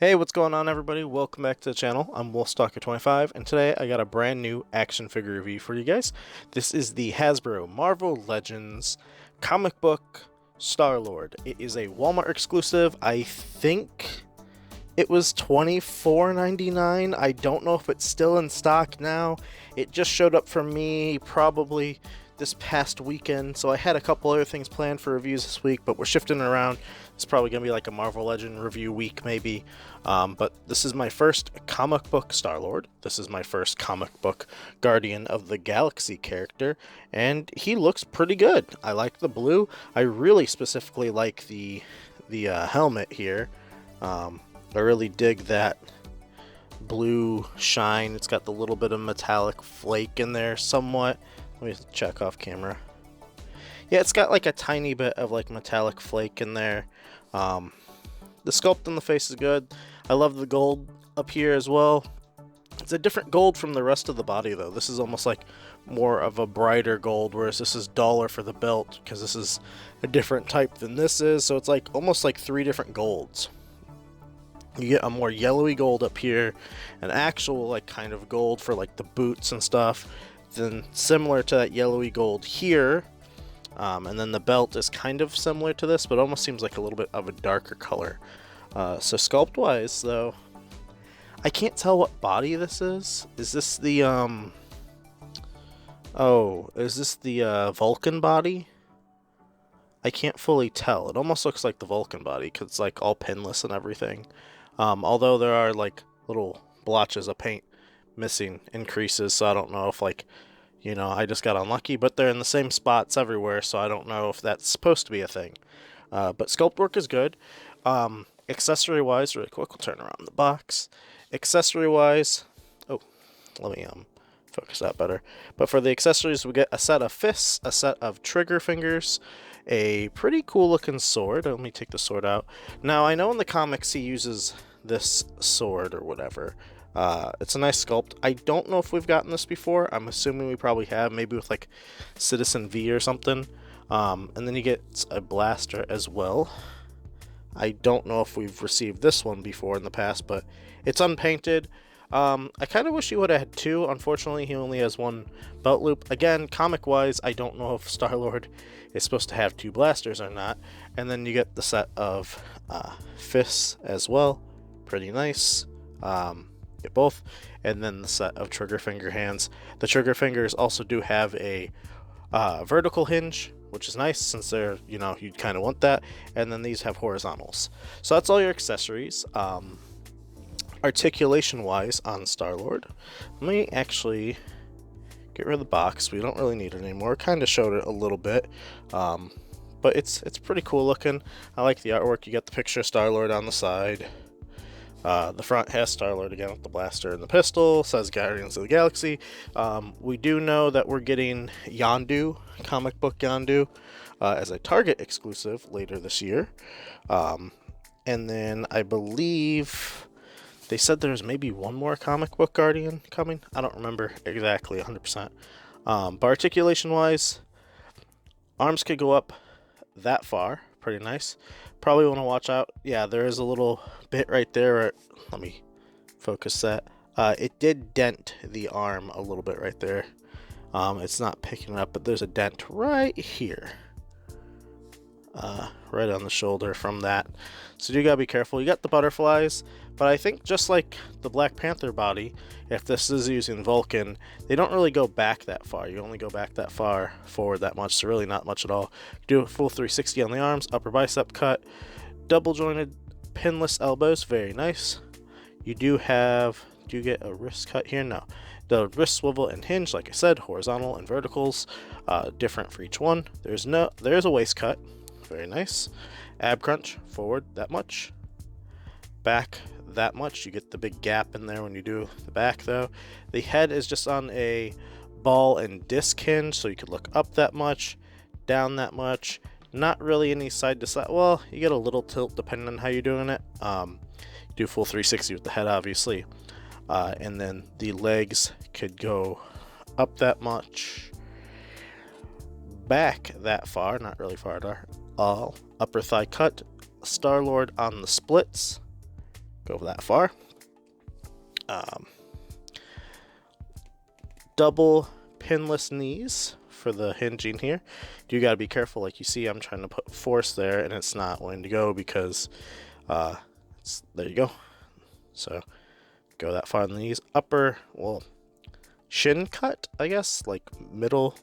Hey, what's going on, everybody? Welcome back to the channel. I'm Wolfstalker25, and today I got a brand new action figure review for you guys. This is the Hasbro Marvel Legends comic book Star-Lord. It is a Walmart exclusive. I think it was $24.99. I don't know if it's still in stock now. It just showed up for me probably this past weekend, so I had a couple other things planned for reviews this week, but we're shifting around. It's probably going to be like a Marvel Legend review week, maybe. But this is my first comic book Star-Lord. This is my first comic book Guardian of the Galaxy character, and he looks pretty good. I like the blue. I really specifically like the helmet here. I really dig that blue shine. It's got the little bit of metallic flake in there somewhat. Let me check off camera. Yeah, it's got like a tiny bit of like metallic flake in there. The sculpt on the face is good. I love the gold up here as well. It's a different gold from the rest of the body though. This is almost like more of a brighter gold, whereas this is duller for the belt because this is a different type than this is. So it's like almost like three different golds. You get a more yellowy gold up here, an actual like kind of gold for like the boots and stuff, then similar to that yellowy gold here. And then the belt is kind of similar to this, but almost seems like a little bit of a darker color. So sculpt wise though, I can't tell what body this is. Is this the Vulcan body? I can't fully tell. It almost looks like the Vulcan body because it's like all pinless and everything. Although there are like little blotches of paint missing in creases, so I don't know if like, you know, I just got unlucky, but they're in the same spots everywhere, so I don't know if that's supposed to be a thing. But sculpt work is good. Accessory wise, really quick, we'll turn around the box. Accessory wise, oh, let me focus that better. But for the accessories, we get a set of fists, a set of trigger fingers, a pretty cool looking sword. Let me take the sword out. Now I know in the comics he uses this sword or whatever. It's a nice sculpt. I don't know if we've gotten this before. I'm assuming we probably have, maybe with like Citizen V or something. And then you get a blaster as well. I don't know if we've received this one before in the past, but it's unpainted. I kind of wish he would have had two. Unfortunately, he only has one belt loop. Again, comic-wise, I don't know if Star-Lord is supposed to have two blasters or not. And then you get the set of fists as well. Pretty nice. Get both. And then the set of trigger finger hands. The trigger fingers also do have a vertical hinge, which is nice since they're, you know, you'd kind of want that. And then these have horizontals. So that's all your accessories. Articulation wise on Star-Lord, let me actually get rid of the box. We don't really need it anymore. Kind of showed it a little bit, but it's pretty cool looking. I like the artwork. You get the picture of Star-Lord on the side. The front has Star-Lord again with the blaster and the pistol. Says Guardians of the Galaxy. We do know that we're getting Yondu, comic book Yondu, as a Target exclusive later this year. And then I believe they said there's maybe one more comic book Guardian coming. I don't remember exactly 100%. But articulation wise, arms could go up that far. Pretty nice. Probably want to watch out. Yeah, there is a little bit right there. Let me focus that. It did dent the arm a little bit right there. It's not picking it up, but there's a dent right here. Right on the shoulder from that. So you gotta be careful. You got the butterflies, but I think just like the Black Panther body, if this is using Vulcan, they don't really go back that far. You only go back that far forward that much, so really not much at all. Do a full 360 on the arms, upper bicep cut, double jointed pinless elbows, very nice. You do get a wrist cut here? No. The wrist swivel and hinge, like I said, horizontal and verticals, different for each one. There's a waist cut. Very nice. Ab crunch forward that much, back that much. You get the big gap in there when you do the back though. The head is just on a ball and disc hinge, so you could look up that much, down that much. Not really any side to side. Well, you get a little tilt depending on how you're doing it. Do full 360 with the head obviously. And then the legs could go up that much, back that far, not really far at all. Upper thigh cut, Star-Lord on the splits, go that far. Double pinless knees for the hinging here. You got to be careful. Like you see, I'm trying to put force there, and it's not wanting to go because there you go. So go that far on the knees. Upper, well, shin cut, I guess, like middle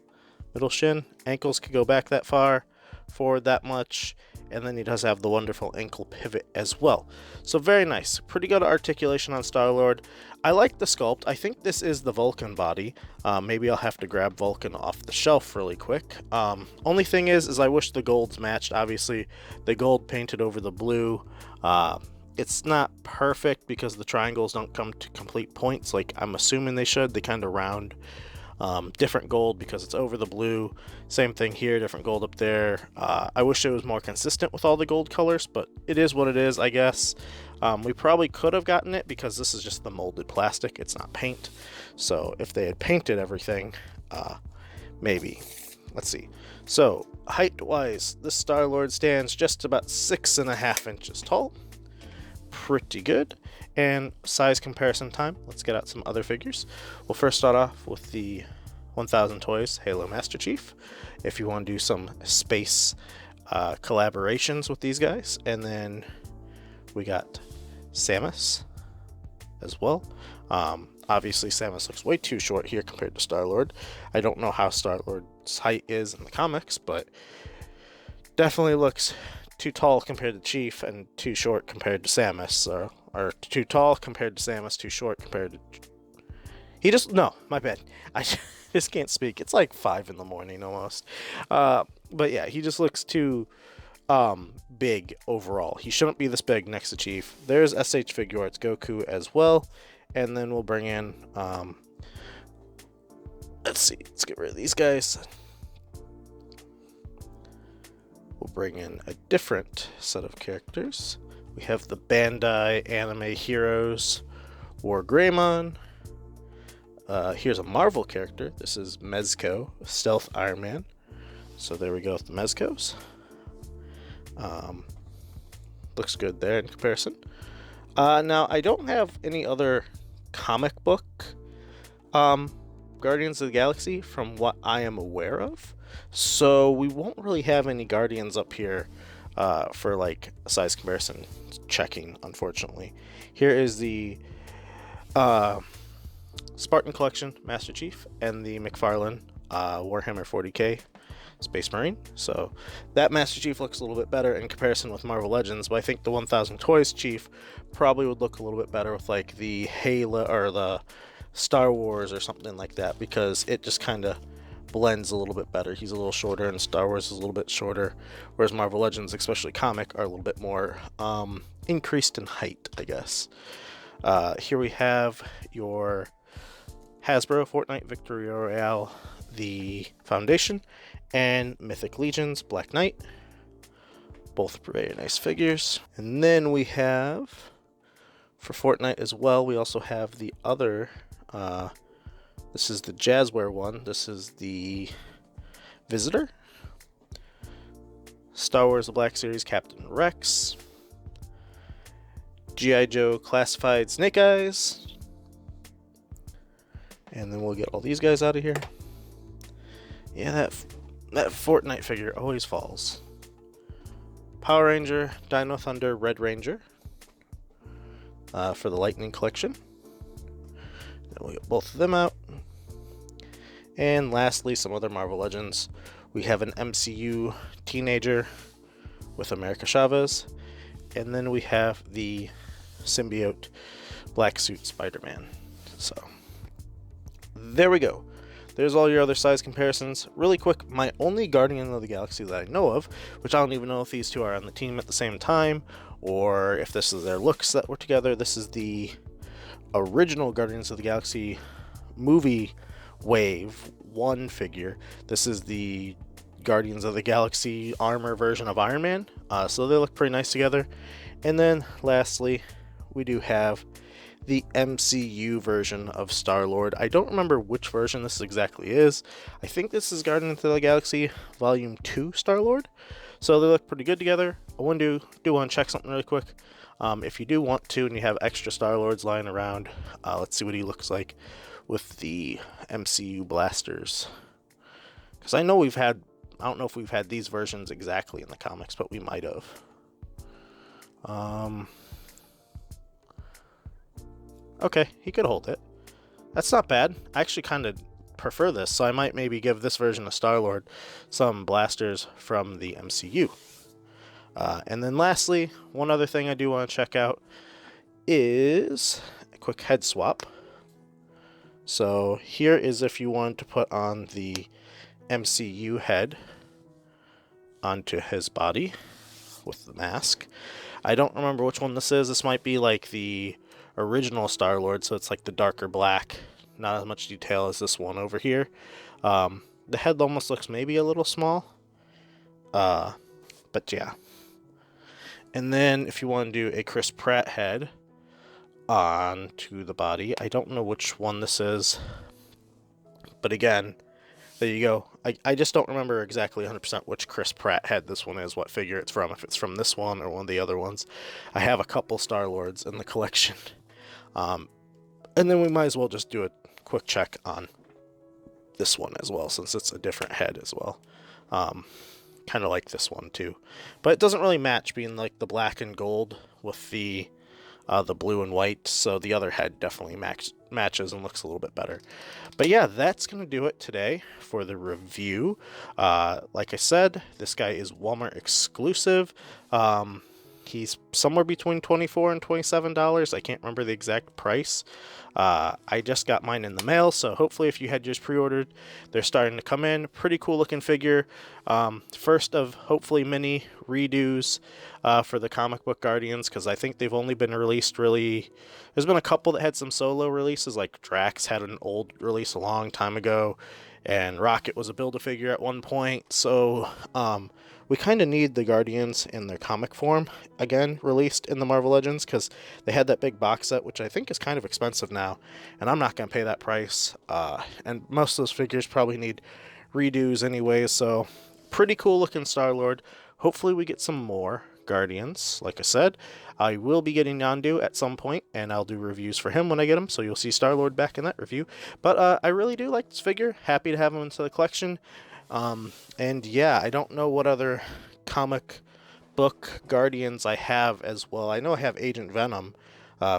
shin. Ankles could go back that far, forward that much, and then he does have the wonderful ankle pivot as well. So very nice. Pretty good articulation on Star-Lord. I like the sculpt. I think this is the Vulcan body. Maybe I'll have to grab Vulcan off the shelf really quick. Only thing is I wish the golds matched. Obviously, the gold painted over the blue. It's not perfect because the triangles don't come to complete points like I'm assuming they should. They kind of round. Different gold because it's over the blue. Same thing here, different gold up there. I wish it was more consistent with all the gold colors, but it is what it is, I guess. We probably could have gotten it because this is just the molded plastic. It's not paint. So if they had painted everything, maybe. Let's see. So height-wise, this Star-Lord stands just about 6.5 inches tall. Pretty good. And size comparison time, let's get out some other figures. We'll first start off with the 1000 Toys Halo Master Chief, if you want to do some space collaborations with these guys. And then we got Samus as well. Obviously Samus looks way too short here compared to Star-Lord. I don't know how Star-Lord's height is in the comics, but definitely looks too tall compared to Chief and too short compared to Samus. Or too tall compared to Samus, too short compared to... No, my bad. I just can't speak. It's like 5 in the morning almost. But yeah, he just looks too big overall. He shouldn't be this big next to Chief. There's SH Figure Arts Goku as well. And then we'll bring in... let's see. Let's get rid of these guys. We'll bring in a different set of characters. We have the Bandai Anime Heroes War Greymon. Here's a Marvel character. This is Mezco, Stealth Iron Man. So there we go with the Mezcos. Looks good there in comparison. Now, I don't have any other comic book Guardians of the Galaxy from what I am aware of. So we won't really have any Guardians up here for like size comparison checking, unfortunately. Here is the Spartan Collection Master Chief and the McFarlane Warhammer 40k Space Marine. So that Master Chief looks a little bit better in comparison with Marvel Legends, but I think the 1000 Toys Chief probably would look a little bit better with like the Halo or the Star Wars or something like that, because it just kind of blends a little bit better. He's a little shorter and Star Wars is a little bit shorter, whereas Marvel Legends, especially comic, are a little bit more increased in height, I guess. Here we have your Hasbro Fortnite Victory Royale, the Foundation, and Mythic Legions Black Knight. Both very nice figures. And then we have, for Fortnite as well, we also have the other this is the Jazzware one. This is the Visitor. Star Wars The Black Series Captain Rex. G.I. Joe Classified Snake Eyes. And then we'll get all these guys out of here. Yeah, that Fortnite figure always falls. Power Ranger, Dino Thunder, Red Ranger. For the Lightning Collection. Then we'll get both of them out. And lastly, some other Marvel Legends. We have an MCU teenager with America Chavez. And then we have the symbiote black suit Spider-Man. So there we go. There's all your other size comparisons. Really quick, my only Guardian of the Galaxy that I know of, which I don't even know if these two are on the team at the same time, or if this is their looks that were together. This is the original Guardians of the Galaxy movie Wave 1 figure. This is the Guardians of the Galaxy armor version of Iron Man. So they look pretty nice together. And then lastly, we do have the MCU version of Star-Lord. I don't remember which version this exactly is. I think this is Guardians of the Galaxy Volume 2 Star-Lord. So they look pretty good together. I want to check something really quick. If you do want to and you have extra Star-Lords lying around, let's see what he looks like with the MCU blasters. Because I know we've had, I don't know if we've had these versions exactly in the comics, but we might have. Okay, he could hold it. That's not bad. I actually kind of prefer this, so I might maybe give this version of Star-Lord some blasters from the MCU. And then lastly, one other thing I do want to check out is a quick head swap. So here is if you want to put on the MCU head onto his body with the mask. I don't remember which one this is. This might be like the original Star-Lord, so it's like the darker black. Not as much detail as this one over here. The head almost looks maybe a little small. But yeah. And then if you want to do a Chris Pratt head onto the body, I don't know which one this is. But again, there you go. I just don't remember exactly 100% which Chris Pratt head this one is, what figure it's from, if it's from this one or one of the other ones. I have a couple Star-Lords in the collection. And then we might as well just do a quick check on this one as well, since it's a different head as well. Kind of like this one too. But it doesn't really match, being like the black and gold with the blue and white, so the other head definitely matches and looks a little bit better. But yeah, that's going to do it today for the review. Like I said, this guy is Walmart exclusive. He's somewhere between $24 and $27. I can't remember the exact price. I just got mine in the mail, so hopefully if you had just pre-ordered, they're starting to come in. Pretty cool looking figure. First of hopefully many redos for the comic book Guardians, because I think they've only been released really... There's been a couple that had some solo releases, like Drax had an old release a long time ago, and Rocket was a Build-A-Figure at one point, so we kind of need the Guardians in their comic form again released in the Marvel Legends, because they had that big box set, which I think is kind of expensive now, and I'm not going to pay that price, and most of those figures probably need redos anyway, so pretty cool looking Star-Lord. Hopefully we get some more Guardians. Like I said, I will be getting Yondu at some point, and I'll do reviews for him when I get him, so you'll see Star-Lord back in that review. But I really do like this figure. Happy to have him into the collection. And yeah, I don't know what other comic book Guardians I have as well. I know I have Agent Venom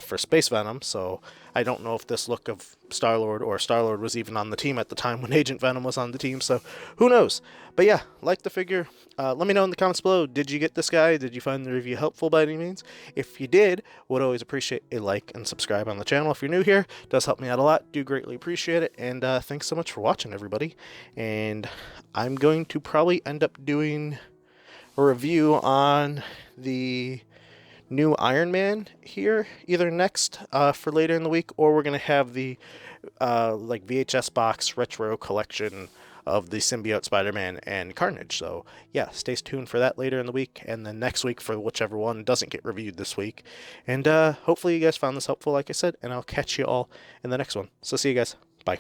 for Space Venom, so I don't know if this look of Star-Lord or Star-Lord was even on the team at the time when Agent Venom was on the team, so who knows. But yeah, like the figure. Let me know in the comments below, did you get this guy? Did you find the review helpful by any means? If you did, would always appreciate a like and subscribe on the channel if you're new here. It does help me out a lot. Do greatly appreciate it. And thanks so much for watching, everybody. And I'm going to probably end up doing a review on the new Iron Man here, either next for later in the week, or we're going to have the like VHS box retro collection of the symbiote Spider-Man and Carnage. So yeah, stay tuned for that later in the week, and then next week for whichever one doesn't get reviewed this week. And hopefully you guys found this helpful, like I said, and I'll catch you all in the next one. So see you guys. Bye.